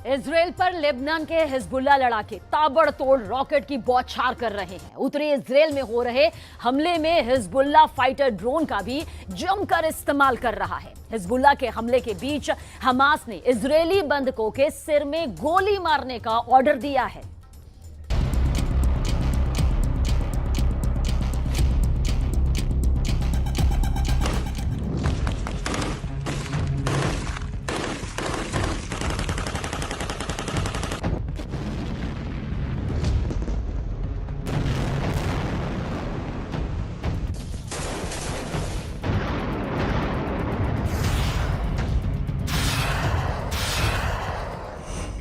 Israel पर Lebanon के Hezbollah लड़ाके ताबड़तोड़ रॉकेट की बौछार कर रहे हैं। उत्तरी इजराइल में हो रहे हमले में हिजबुल्लाह फाइटर ड्रोन का भी जमकर इस्तेमाल कर रहा है। हिजबुल्लाह के हमले के बीच हमास ने इजरायली बंधकों के सिर में गोली मारने का ऑर्डर दिया है।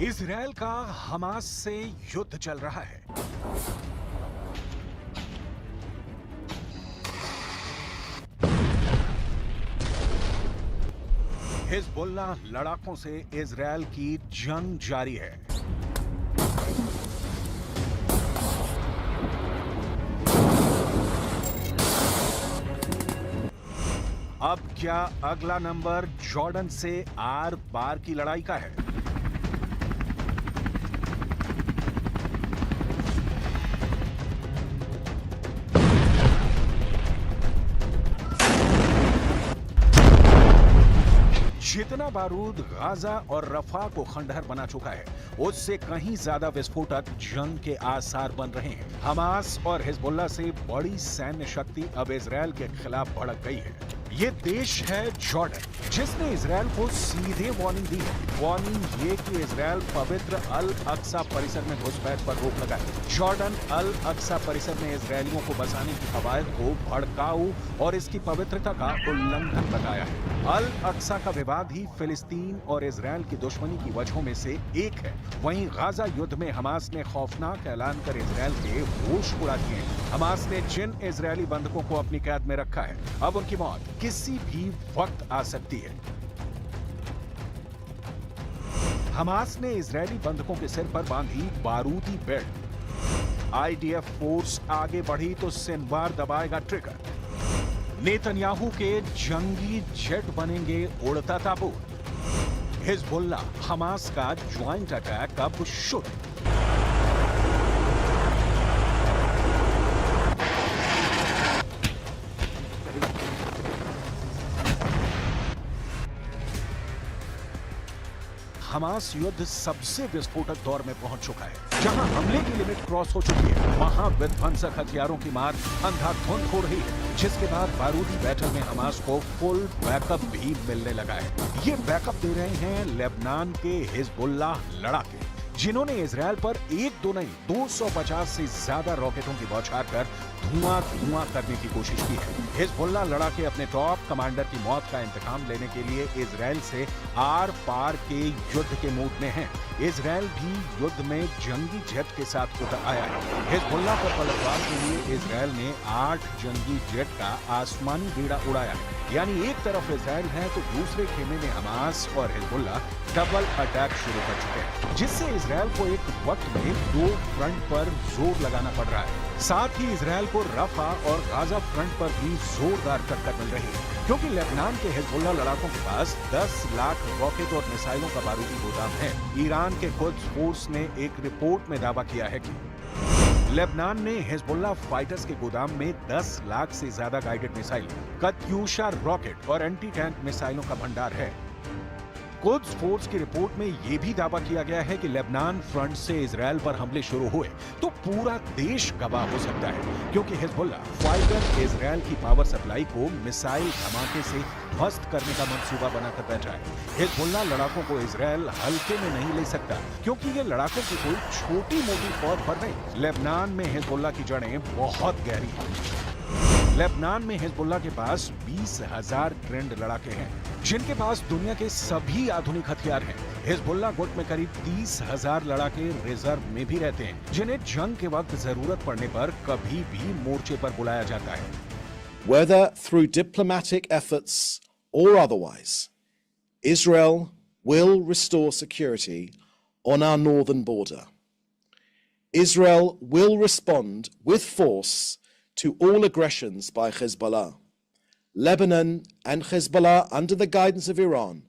इजराइल का हमास से युद्ध चल रहा है। हिजबुल्लाह लड़ाकों से इजराइल की जंग जारी है। अब क्या अगला नंबर जॉर्डन से आर पार की लड़ाई का है? जितना बारूद गाजा और रफा को खंडहर बना चुका है, उससे कहीं ज्यादा विस्फोटक जंग के आसार बन रहे हैं। हमास और हिजबुल्लाह से बड़ी सैन्य शक्ति अब इजराइल के खिलाफ भड़क गई है। ये देश है जॉर्डन, जिसने इजराइल को सीधे वार्निंग दी है। वार्निंग ये कि इजराइल पवित्र अल अक्सा परिसर में घुसपैठ पर रोक लगाए। जॉर्डन अल अक्सा परिसर में इजरायलियों को बसाने की कवायद को भड़काऊ और इसकी पवित्रता का उल्लंघन बताया है। अल अक्सा का विवाद ही फिलिस्तीन और इजराइल की दुश्मनी की वजहों में से एक है। वहीं गाजा युद्ध में हमास ने खौफनाक ऐलान कर इजराइल के होश उड़ा दिए हैं। हमास ने जिन इजरायली बंधकों को अपनी कैद में रखा है, अब उनकी मौत किसी भी वक्त आ सकती है। हमास ने इजरायली बंधकों के सिर पर बांधी बारूदी बेल्ट। आईडीएफ फोर्स आगे बढ़ी तो सिनवार दबाएगा ट्रिगर। नेतन्याहू के जंगी जेट बनेंगे उड़ता ताबूत। हिजबुल्लाह हमास का ज्वाइंट अटैक अब शुरू। हमास युद्ध सबसे विस्फोटक दौर में पहुंच चुका है। जहां हमले की लिमिट क्रॉस हो चुकी है, वहां विध्वंसक हथियारों की मार अंधाधुंध हो रही है, जिसके बाद बारूदी बैटल में हमास को फुल बैकअप भी मिलने लगा है। ये बैकअप दे रहे हैं लेबनान के हिजबुल्लाह लड़ाके, जिन्होंने इजराइल पर एक दो नहीं 250 से ज्यादा रॉकेटों की बौछार कर धुआं करने की कोशिश की है। हिजबुल्लाह लड़ाके अपने टॉप कमांडर की मौत का इंतकाम लेने के लिए इजराइल से आर पार के युद्ध के मूड में है। इजराइल भी युद्ध में जंगी जेट के साथ उतर आया है। हिजबुल्लाह पर पलटवार के लिए इजराइल ने 8 जंगी जेट का आसमानी बेड़ा उड़ाया है। यानी एक तरफ इजराइल है तो दूसरे खेमे में हमास और हिजबुल्लाह डबल अटैक शुरू कर चुके हैं, जिससे इजराइल को एक वक्त में 2 फ्रंट पर जोर लगाना पड़ रहा है। साथ ही इजराइल को रफा और गाजा फ्रंट पर भी जोरदार टक्कर मिल रही है, क्योंकि लेबनान के हिजबुल्लाह लड़ाकों के पास 10 लाख रॉकेट और मिसाइलों का बारूदी गोदाम है। ईरान के कुद्स फोर्स ने एक रिपोर्ट में दावा किया है कि लेबनान ने हिजबुल्लाह फाइटर्स के गोदाम में 10 लाख से ज्यादा गाइडेड मिसाइल, कत्यूशा रॉकेट और एंटी टैंक मिसाइलों का भंडार है। कुद्स फोर्स की रिपोर्ट में यह भी दावा किया गया है कि लेबनान फ्रंट से इजराइल पर हमले शुरू हुए तो पूरा देश गवाह हो सकता है, क्योंकि हिजबुल्लाह फाइटर इजराइल की पावर सप्लाई को मिसाइल धमाके से ध्वस्त करने का मंसूबा बनाकर बैठा है। हिजबुल्लाह लड़ाकों को इजराइल हल्के में नहीं ले सकता, क्योंकि ये लड़ाकों की कोई छोटी मोटी फौज पर नहीं। लेबनान में हिजबुल्लाह की जड़ें बहुत गहरी हैं। लेबनान में हिजबुल्लाह के पास 20,000 ट्रेंड लड़ाके हैं, जिनके पास दुनिया के सभी आधुनिक हथियार हैं। हिजबुल्लाह गुट में करीब 30,000 लड़ाके रिजर्व में भी रहते हैं, जिन्हें जंग के वक्त जरूरत पड़ने पर कभी भी मोर्चे पर बुलाया जाता है। Whether through diplomatic efforts or otherwise, Israel will restore security on our northern border. Israel will respond with force to all aggressions by Hezbollah. Lebanon and Hezbollah, under the guidance of Iran,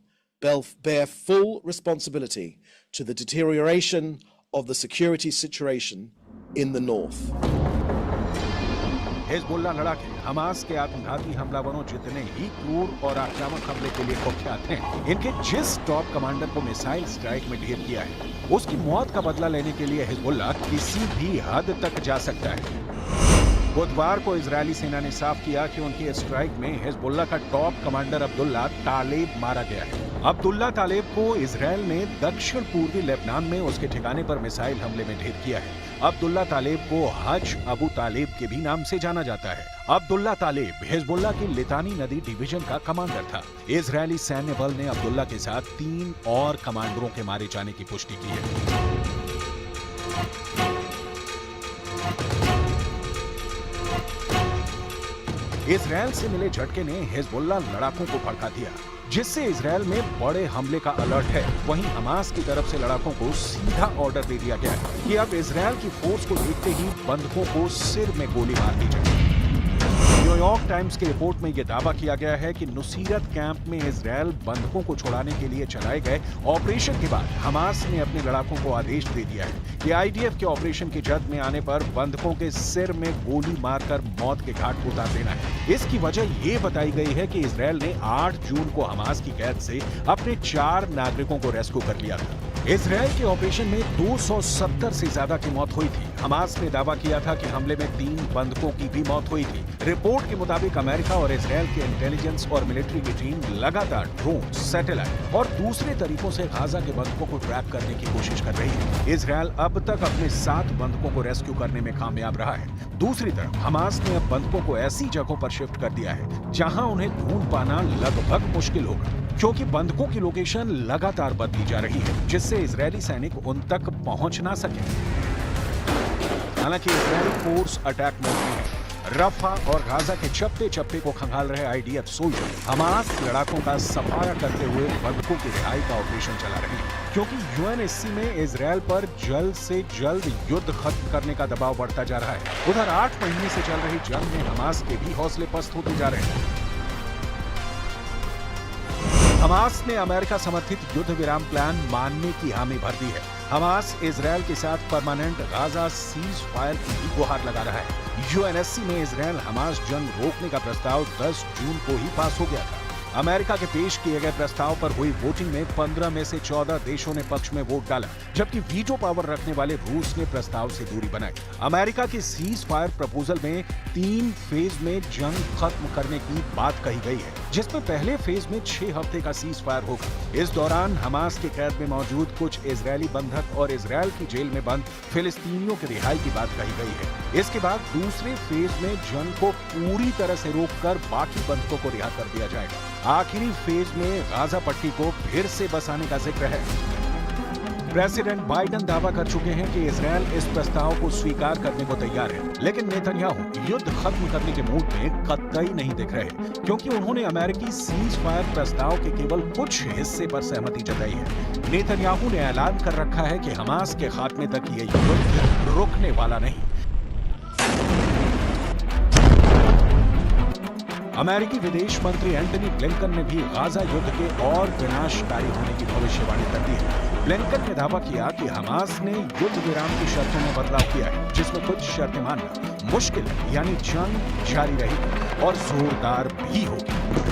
bear full responsibility to the deterioration of the security situation in the north. Hezbollah लड़ाके Hamas के आत्मघाती हमलावरों जितने ही क्रूर और आक्रामक हमले के लिए कुख्यात हैं, इनके जिस टॉप कमांडर को मिसाइल स्ट्राइक में ढेर किया है, उसकी मौत का बदला लेने के लिए हिजबुल्लाह किसी भी हद तक जा सकता है। बुधवार को इजरायली सेना ने साफ किया कि उनकी स्ट्राइक में हिजबुल्लाह का टॉप कमांडर अब्दुल्ला तालेब मारा गया है। अब्दुल्ला तालेब को इजरायल ने दक्षिण पूर्वी लेबनान में उसके ठिकाने पर मिसाइल हमले में ढेर किया है। अब्दुल्ला तालेब को हज अबू तालेब के भी नाम से जाना जाता है। अब्दुल्ला तालेब हिजबुल्लाह की लितानी नदी डिवीजन का कमांडर था। इजरायली सैन्य बल ने अब्दुल्ला के साथ 3 और कमांडरों के मारे जाने की पुष्टि की है। इजरायल से मिले झटके ने हिजबुल्लाह लड़ाकों को भड़का दिया, जिससे इजरायल में बड़े हमले का अलर्ट है। वहीं हमास की तरफ से लड़ाकों को सीधा ऑर्डर दे दिया गया है कि अब इजरायल की फोर्स को देखते ही बंधकों को सिर में गोली मार दी जाए। न्यूयॉर्क टाइम्स की रिपोर्ट में यह दावा किया गया है कि नुसीरत कैंप में इजरायल बंधकों को छुड़ाने के लिए चलाए गए ऑपरेशन के बाद हमास ने अपने लड़ाकों को आदेश दे दिया है कि आईडीएफ के ऑपरेशन की जद में आने पर बंधकों के सिर में गोली मारकर मौत के घाट को उतार देना है। इसकी वजह ये बताई गई है कि इजरायल ने 8 जून को हमास की कैद से अपने 4 नागरिकों को रेस्क्यू कर लिया था। इजरायल के ऑपरेशन में 270 से ज्यादा की मौत हुई थी। हमास ने दावा किया था कि हमले में 3 बंधकों की भी मौत हुई थी। रिपोर्ट के मुताबिक अमेरिका और इजरायल के इंटेलिजेंस और मिलिट्री की टीम लगातार ड्रोन, सैटेलाइट और दूसरे तरीकों से गाजा के बंधकों को ट्रैप करने की कोशिश कर रही है। इजरायल अब तक अपने 7 बंधकों को रेस्क्यू करने में कामयाब रहा है। दूसरी तरफ हमास ने अब बंधकों को ऐसी जगहों पर शिफ्ट कर दिया है जहां उन्हें ढूंढ पाना लगभग मुश्किल होगा, क्योंकि बंधकों की लोकेशन लगातार बदली जा रही है, जिससे इजरायली सैनिक उन तक पहुंच ना सके। हालांकि इजरायली फोर्स अटैक मोड में है। रफा और गाजा के चप्पे चप्पे को खंगाल रहे आईडीएफ सोल्जर हमास लड़ाकों का सफाया करते हुए बंधकों की रिहाई का ऑपरेशन चला रहे हैं, क्योंकि यूएनएससी में इजरायल पर जल्द से जल्द युद्ध खत्म करने का दबाव बढ़ता जा रहा है। उधर 8 महीने से चल रही जंग में हमास के भी हौसले पस्त होते जा रहे हैं। हमास ने अमेरिका समर्थित युद्ध विराम प्लान मानने की हामी भर दी है। हमास इजरायल के साथ परमानेंट गाजा सीज फायर की भी गुहार लगा रहा है। यूएनएससी में इजरायल हमास जंग रोकने का प्रस्ताव 10 जून को ही पास हो गया था। अमेरिका के पेश किए गए प्रस्ताव पर हुई वोटिंग में 15 में से 14 देशों ने पक्ष में वोट डाला, जबकि वीटो पावर रखने वाले रूस ने प्रस्ताव से दूरी बनाई। अमेरिका के सीज फायर प्रपोजल में 3 फेज में जंग खत्म करने की बात कही गई है, जिसमें पहले फेज में 6 हफ्ते का सीज फायर होगा। इस दौरान हमास के कैद में मौजूद कुछ इजरायली बंधक और इजरायल की जेल में बंद फिलिस्तीनियों की रिहाई की बात कही गई है। इसके बाद दूसरे फेज में जंग को पूरी तरह से रोककर बाकी बंधकों को रिहा कर दिया जाएगा। आखिरी फेज में गाजा पट्टी को फिर से बसाने का जिक्र है। प्रेसिडेंट बाइडेन दावा कर चुके हैं कि इजरायल इस प्रस्ताव को स्वीकार करने को तैयार है, लेकिन नेतन्याहू युद्ध खत्म करने के मूड में कतई नहीं दिख रहे, क्योंकि उन्होंने अमेरिकी सीज फायर प्रस्ताव के केवल कुछ हिस्से पर सहमति जताई है। नेतन्याहू ने ऐलान कर रखा है कि हमास के खात्मे तक ये युद्ध रुकने वाला नहीं। अमेरिकी विदेश मंत्री एंटनी ब्लिंकन ने भी गाजा युद्ध के और विनाशकारी होने की भविष्यवाणी कर दी है। ब्लिंकन ने दावा किया कि हमास ने युद्ध विराम की शर्तों में बदलाव किया है, जिसमें कुछ शर्तें मानना मुश्किल है, यानी जंग जारी रहेगी और जोरदार भी होगी।